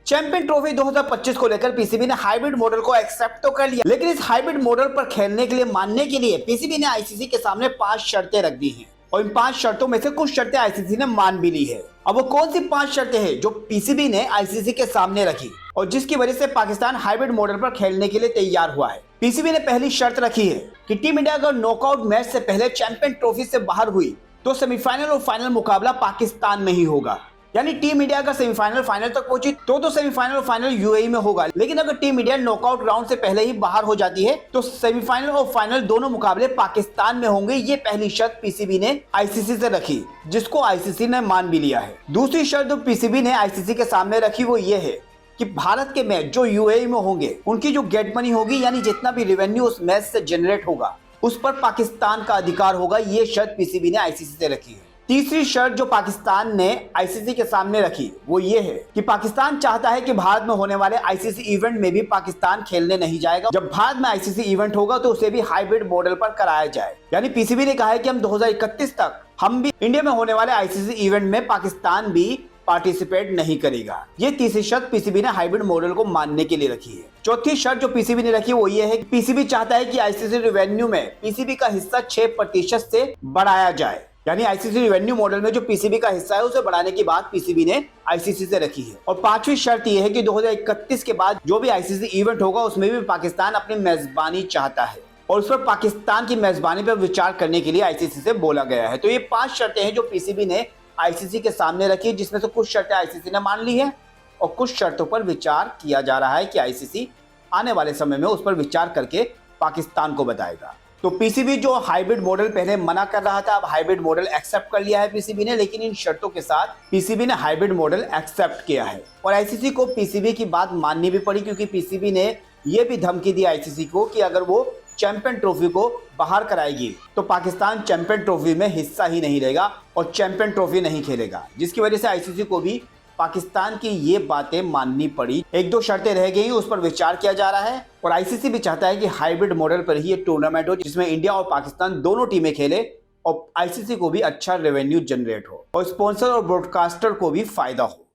Champion trophy 2025 को लेकर PCB ने हाइब्रिड मॉडल को एक्सेप्ट तो कर लिया, लेकिन इस हाइब्रिड मॉडल पर खेलने के लिए मानने के लिए पीसीबी ने आईसीसी के सामने 5 शर्तें रख दी हैं और इन 5 शर्तों में से कुछ शर्तें आईसीसी ने मान भी ली है। अब वो कौन सी 5 शर्तें हैं जो पीसीबी ने आईसीसी के सामने रखी और जिसकी वजह से पाकिस्तान हाइब्रिड मॉडल पर खेलने के लिए तैयार हुआ है। पीसीबी ने पहली शर्त रखी है कि टीम इंडिया अगर नॉकआउट मैच से पहले चैंपियन ट्रॉफी से बाहर हुई तो सेमीफाइनल और फाइनल मुकाबला पाकिस्तान में ही होगा। यानी टीम इंडिया अगर सेमीफाइनल फाइनल तक पहुंची तो सेमीफाइनल और फाइनल यूएई में होगा, लेकिन अगर टीम इंडिया नॉकआउट राउंड से पहले ही बाहर हो जाती है तो सेमीफाइनल और फाइनल दोनों मुकाबले पाकिस्तान में होंगे। ये पहली शर्त पीसीबी ने आईसीसी से रखी, जिसको आईसीसी ने मान भी लिया है। दूसरी शर्त जो पीसीबी ने आईसीसी के सामने रखी वो ये है कि भारत के मैच जो यूएई में होंगे उनकी जो गेट मनी होगी, यानी जितना भी रेवेन्यू उस मैच से जनरेट होगा उस पर पाकिस्तान का अधिकार होगा। ये शर्त पीसीबी ने आईसीसी से रखी है। तीसरी शर्त जो पाकिस्तान ने आईसीसी के सामने रखी वो ये है कि पाकिस्तान चाहता है कि भारत में होने वाले आईसीसी इवेंट में भी पाकिस्तान खेलने नहीं जाएगा। जब भारत में आईसीसी इवेंट होगा तो उसे भी हाइब्रिड मॉडल पर कराया जाए। यानी पीसीबी ने कहा है कि हम 2031 तक हम भी इंडिया में होने वाले आईसीसी इवेंट में पाकिस्तान भी पार्टिसिपेट नहीं करेगा। ये तीसरी शर्त पीसीबी ने हाइब्रिड मॉडल को मानने के लिए रखी है। चौथी शर्त जो पीसीबी ने रखी वो ये है कि पीसीबी चाहता है कि आईसीसी रेवेन्यू में पीसीबी का हिस्सा 6% से बढ़ाया जाए। यानी आईसीसी रेवेन्यू मॉडल में जो पीसीबी का हिस्सा है उसे बढ़ाने की बात पीसीबी ने आईसीसी से रखी है। और पांचवी शर्त यह है कि 2031 के बाद जो भी आईसीसी इवेंट होगा उसमें भी पाकिस्तान अपनी मेजबानी चाहता है और उस पर पाकिस्तान की मेजबानी पर विचार करने के लिए आईसीसी से बोला गया है। तो ये 5 शर्तें हैं जो पीसीबी ने आईसीसी के सामने रखी है, जिसमें से कुछ शर्तें आईसीसी ने मान ली है और कुछ शर्तों पर विचार किया जा रहा है कि आईसीसी आने वाले समय में उस पर विचार करके पाकिस्तान को बताएगा। तो पीसीबी जो हाइब्रिड मॉडल पहले मना कर रहा था, अब हाइब्रिड मॉडल एक्सेप्ट कर लिया है पीसीबी ने, लेकिन इन शर्तों के साथ पीसीबी ने हाइब्रिड मॉडल एक्सेप्ट किया है और आईसीसी को पीसीबी की बात माननी भी पड़ी, क्योंकि पीसीबी ने यह भी धमकी दी आईसीसी को कि अगर वो चैंपियन ट्रॉफी को बाहर कराएगी तो पाकिस्तान चैंपियन ट्रॉफी में हिस्सा ही नहीं लेगा और चैंपियन ट्रॉफी नहीं खेलेगा, जिसकी वजह से आईसीसी को भी पाकिस्तान की ये बातें माननी पड़ी। 1-2 शर्तें रह गई, उस पर विचार किया जा रहा है और आईसीसी भी चाहता है कि हाइब्रिड मॉडल पर ही ये टूर्नामेंट हो जिसमें इंडिया और पाकिस्तान दोनों टीमें खेले और आईसीसी को भी अच्छा रेवेन्यू जनरेट हो और स्पॉन्सर और ब्रॉडकास्टर को भी फायदा हो।